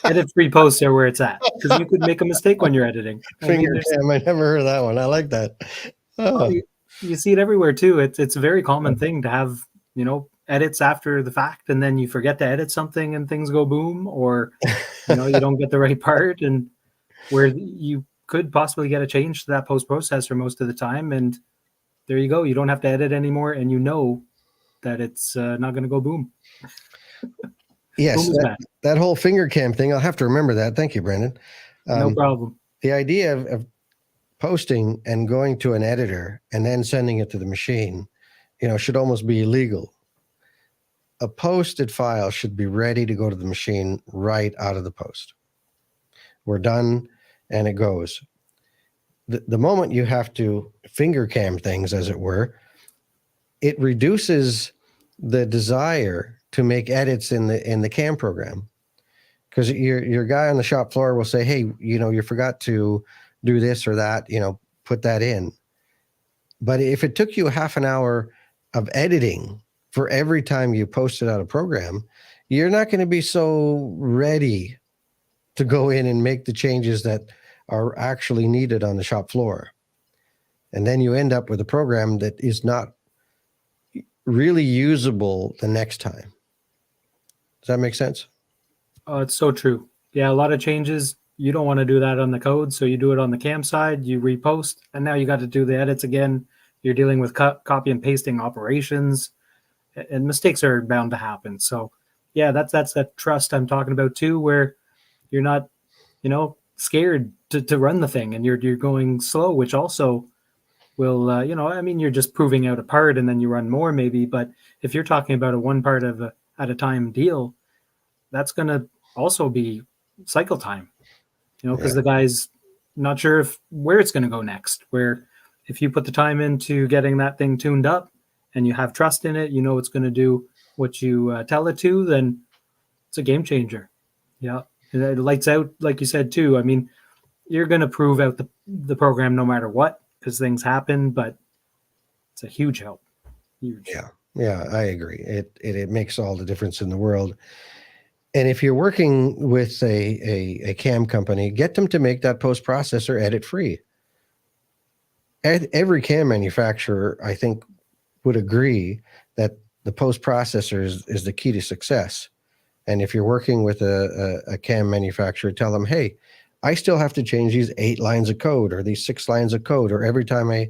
Edit free posts are where it's at, because you could make a mistake when you're editing. Finger cam, I never heard of that one. I like that. Oh. You see it everywhere too. It's a very common thing to have, edits after the fact, and then you forget to edit something and things go boom, or you don't get the right part, and where you could possibly get a change to that post processor most of the time, and there you go. You don't have to edit anymore, and that it's not going to go boom. Yes, that whole finger cam thing, I'll have to remember that. Thank you, Brandon. No problem. The idea of posting and going to an editor and then sending it to the machine, should almost be illegal. A posted file should be ready to go to the machine right out of the post. We're done, and it goes. The moment you have to finger cam things, as it were, it reduces the desire to make edits in the CAM program, because your guy on the shop floor will say, hey, you forgot to do this or that, put that in. But if it took you half an hour of editing for every time you posted out a program, you're not going to be so ready to go in and make the changes that are actually needed on the shop floor. And then you end up with a program that is not really usable the next time. Does that make sense? Oh, it's so true. Yeah, a lot of changes. You don't want to do that on the code, so you do it on the CAM side, you repost, and now you got to do the edits again. You're dealing with copy and pasting operations, and mistakes are bound to happen. So yeah, that's that trust I'm talking about too, where you're not, scared to run the thing, and you're going slow, which also will, you're just proving out a part and then you run more maybe. But if you're talking about a one part at a time deal, that's going to also be cycle time, because the guy's not sure where it's going to go next. Where if you put the time into getting that thing tuned up and you have trust in it, it's going to do what you tell it to, then it's a game changer. Yeah. And it lights out, like you said too. I mean, you're going to prove out the program no matter what, because things happen, but it's a huge help. Huge. Yeah, I agree. It makes all the difference in the world. And if you're working with a CAM company, get them to make that post processor edit free. Every CAM manufacturer, I think, would agree that the post processor is the key to success. And if you're working with a CAM manufacturer, tell them, hey, I still have to change these 8 lines of code or these 6 lines of code, or every time I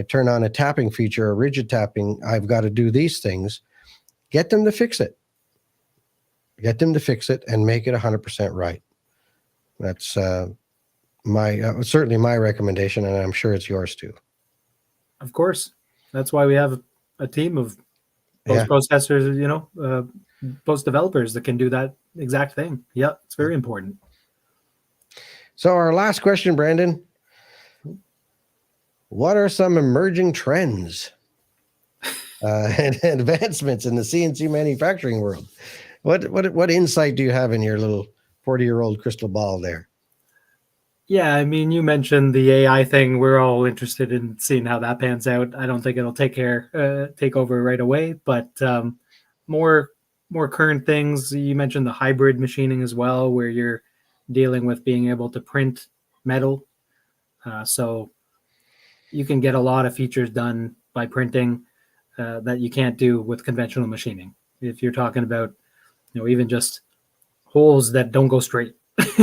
turn on a tapping feature or rigid tapping, I've got to do these things. Get them to fix it. Get them to fix it and make it 100% right. That's certainly my recommendation, and I'm sure it's yours too. Of course. That's why we have a team of post processors, post developers that can do that exact thing. Yeah, it's very important. So our last question, Brandon. what are some emerging trends and advancements in the CNC manufacturing world? What insight do you have in your little 40-year-old crystal ball there? Yeah, I mean, you mentioned the AI thing. We're all interested in seeing how that pans out. I don't think it'll take over right away, but more more current things. You mentioned the hybrid machining as well, where you're dealing with being able to print metal. So you can get a lot of features done by printing that you can't do with conventional machining. If you're talking about, even just holes that don't go straight,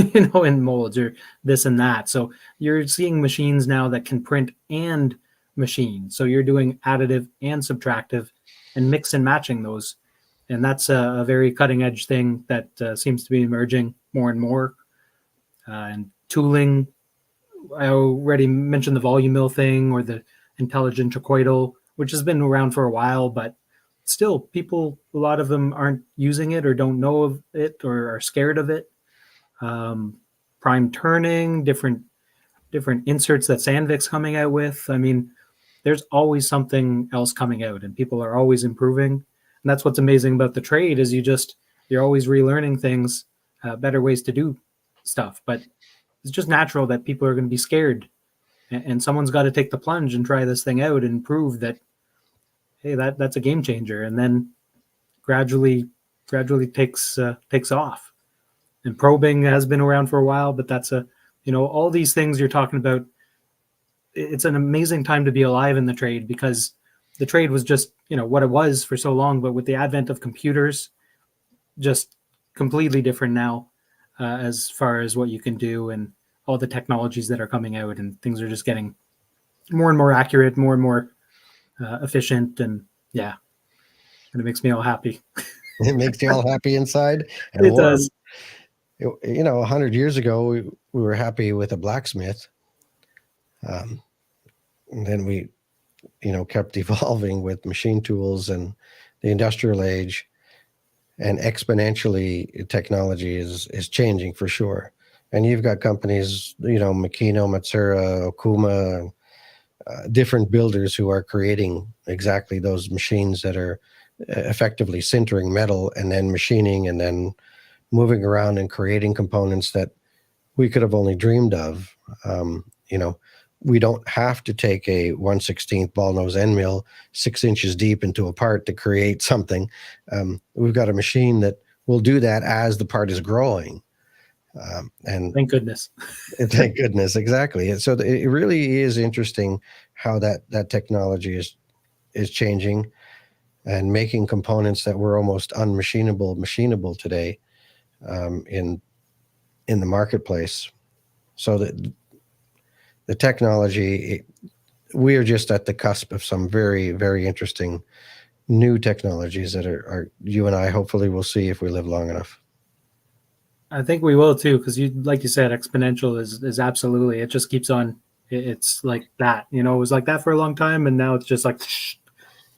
in molds or this and that. So you're seeing machines now that can print and machine. So you're doing additive and subtractive and mix and matching those. And that's a very cutting edge thing that seems to be emerging more and more. And tooling, I already mentioned the volume mill thing or the intelligent trochoidal, which has been around for a while, but still people, a lot of them aren't using it or don't know of it or are scared of it. Prime turning, different inserts that Sandvik's coming out with. I mean, there's always something else coming out and people are always improving. And that's what's amazing about the trade is you're always relearning things, better ways to do stuff. But it's just natural that people are going to be scared and someone's got to take the plunge and try this thing out and prove that, hey, that's a game changer. And then gradually takes off. And probing has been around for a while, but that's all these things you're talking about. It's an amazing time to be alive in the trade because the trade was just, what it was for so long. But with the advent of computers, just completely different now as far as what you can do and all the technologies that are coming out and things are just getting more and more accurate, more and more efficient. And yeah, and it makes me all happy. It makes you all happy inside. And it does. 100 years ago, we were happy with a blacksmith. And then we, kept evolving with machine tools and the industrial age, and exponentially technology is changing for sure. And you've got companies, Makino, Matsura, Okuma, different builders who are creating exactly those machines that are effectively sintering metal and then machining and then moving around and creating components that we could have only dreamed of. We don't have to take a 1/16 ball nose end mill 6 inches deep into a part to create something. We've got a machine that will do that as the part is growing. And thank goodness. Thank goodness, exactly. And so it really is interesting how that technology is changing and making components that were almost machinable today. In the marketplace. So that the technology, we are just at the cusp of some very, very interesting new technologies that are you and I hopefully will see if we live long enough. I think we will too, because like you said, exponential is absolutely, it just keeps on. It's like that, it was like that for a long time, and now it's just like,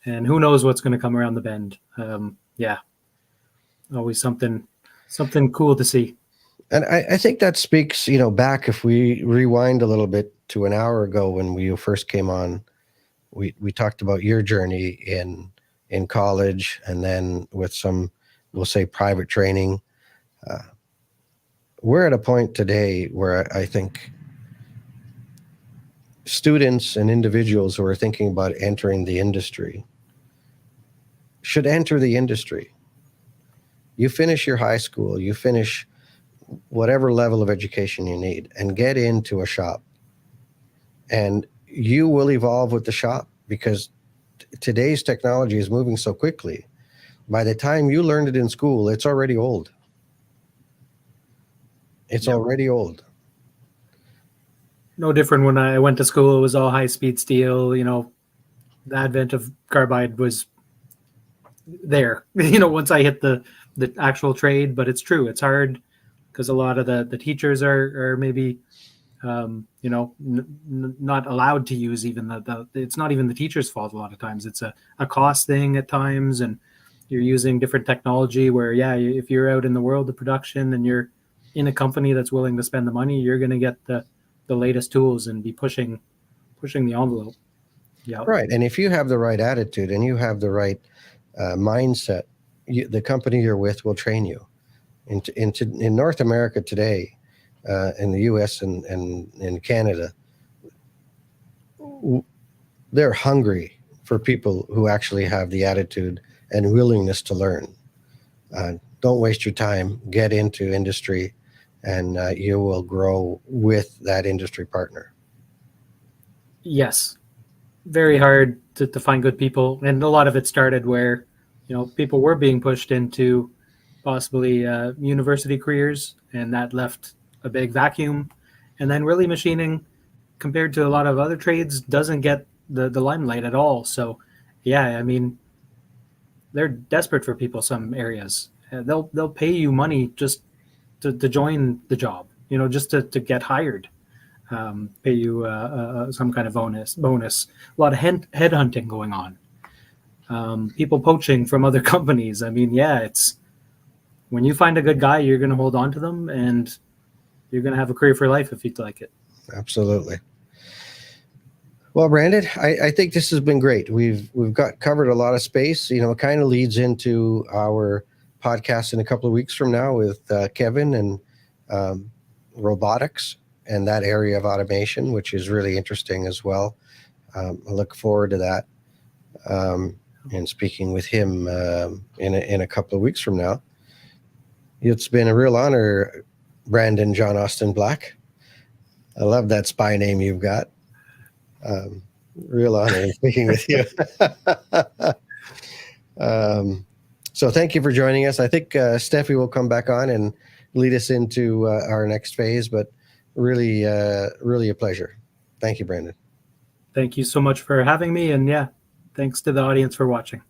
and who knows what's going to come around the bend. Yeah, always something cool to see. And I think that speaks, back, if we rewind a little bit to an hour ago when we first came on, we talked about your journey in college and then with some, we'll say, private training. We're at a point today where I think students and individuals who are thinking about entering the industry should enter the industry. You finish your high school, you finish whatever level of education you need and get into a shop, and you will evolve with the shop because today's technology is moving so quickly. By the time you learned it in school, it's already old. It's already old. No different when I went to school. It was all high-speed steel. The advent of carbide was there, once I hit the actual trade. But it's true. It's hard because a lot of the teachers are maybe, not allowed to use even it's not even the teacher's fault a lot of times. It's a cost thing at times, and you're using different technology where, if you're out in the world of production and you're in a company that's willing to spend the money, you're going to get the latest tools and be pushing pushing the envelope. Yeah. Right. And if you have the right attitude and you have the right mindset, the company you're with will train you. In North America today, in the U.S. and in Canada, they're hungry for people who actually have the attitude and willingness to learn. Don't waste your time. Get into industry, and you will grow with that industry partner. Yes. Very hard to find good people. And a lot of it started where, people were being pushed into possibly university careers, and that left a big vacuum. And then really machining, compared to a lot of other trades, doesn't get the limelight at all. So, yeah, I mean, they're desperate for people, some areas. They'll pay you money just to join the job, just to get hired. Pay you some kind of bonus. A lot of headhunting going on. People poaching from other companies. I mean, yeah, it's when you find a good guy, you're going to hold on to them, and you're going to have a career for life if you'd like it. Absolutely. Well, Brandon, I think this has been great. We've covered a lot of space. It kind of leads into our podcast in a couple of weeks from now with Kevin and robotics and that area of automation, which is really interesting as well. I look forward to that and speaking with him in a couple of weeks from now. It's been a real honor, Brandon John Austin Black. I love that spy name you've got. Real honor speaking with you. So thank you for joining us. I think Steffi will come back on and lead us into our next phase, but really a pleasure. Thank you, Brandon. Thank you so much for having me. And yeah, thanks to the audience for watching.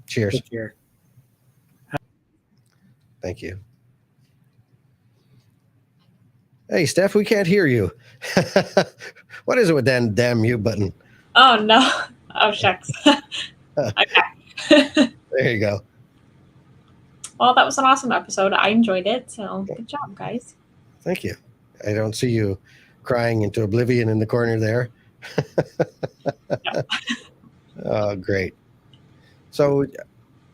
Cheers. Take care. Thank you. Hey, Steph, we can't hear you. What is it with that damn mute button? Oh, no. Oh, shucks. Okay. There you go. Well, that was an awesome episode. I enjoyed it. So good job, guys. Thank you. I don't see you crying into oblivion in the corner there. No. Oh, great. So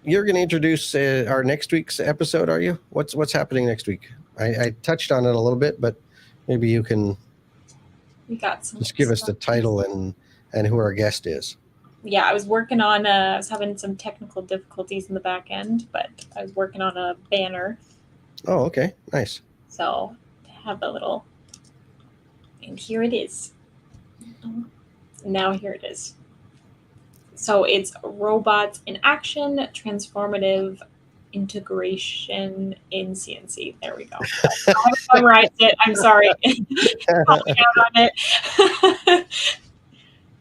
you're going to introduce our next week's episode, are you? What's happening next week? I touched on it a little bit, but maybe you can just give us the title and who our guest is. Yeah, I was working on I was having some technical difficulties in the back end, but I was working on a banner. Oh, okay. Nice. So I have a little, and here it is. Now here it is. So it's robots in action, transformative integration in CNC. There we go. I haven't memorized it. I'm sorry. Help me out on it.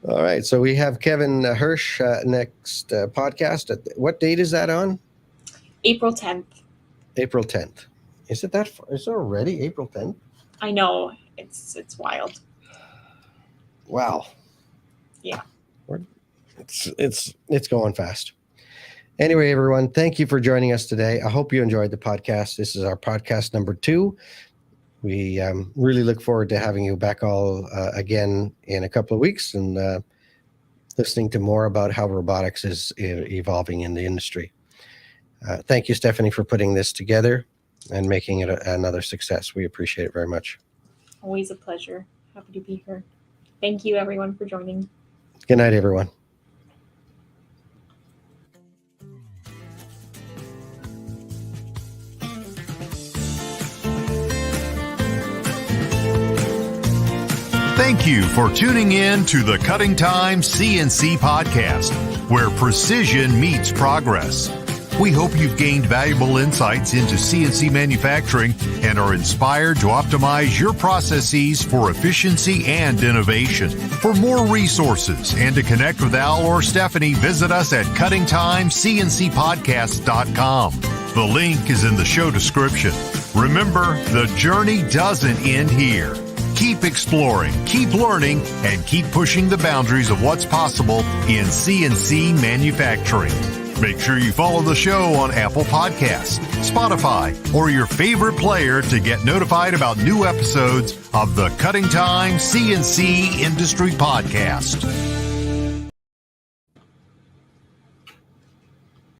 All right. So we have Kevin Hirsch next podcast. What date is that on? April 10th. April 10th. Is it that far? Is it already April 10th? I know. It's wild. Wow. Yeah. It's going fast. Anyway, everyone, thank you for joining us today. I hope you enjoyed the podcast. This is our podcast number 2. We really look forward to having you back all again in a couple of weeks and listening to more about how robotics is evolving in the industry. Thank you, Stephanie, for putting this together and making it another success. We appreciate it very much. Always a pleasure. Happy to be here. Thank you, everyone, for joining. Good night, everyone. Thank you for tuning in to the Cutting Time CNC Podcast, where precision meets progress. We hope you've gained valuable insights into CNC manufacturing and are inspired to optimize your processes for efficiency and innovation. For more resources and to connect with Al or Stephanie, visit us at cuttingtimecncpodcast.com. The link is in the show description. Remember, the journey doesn't end here. Keep exploring, keep learning, and keep pushing the boundaries of what's possible in CNC manufacturing. Make sure you follow the show on Apple Podcasts, Spotify, or your favorite player to get notified about new episodes of the Cutting Time CNC Industry Podcast.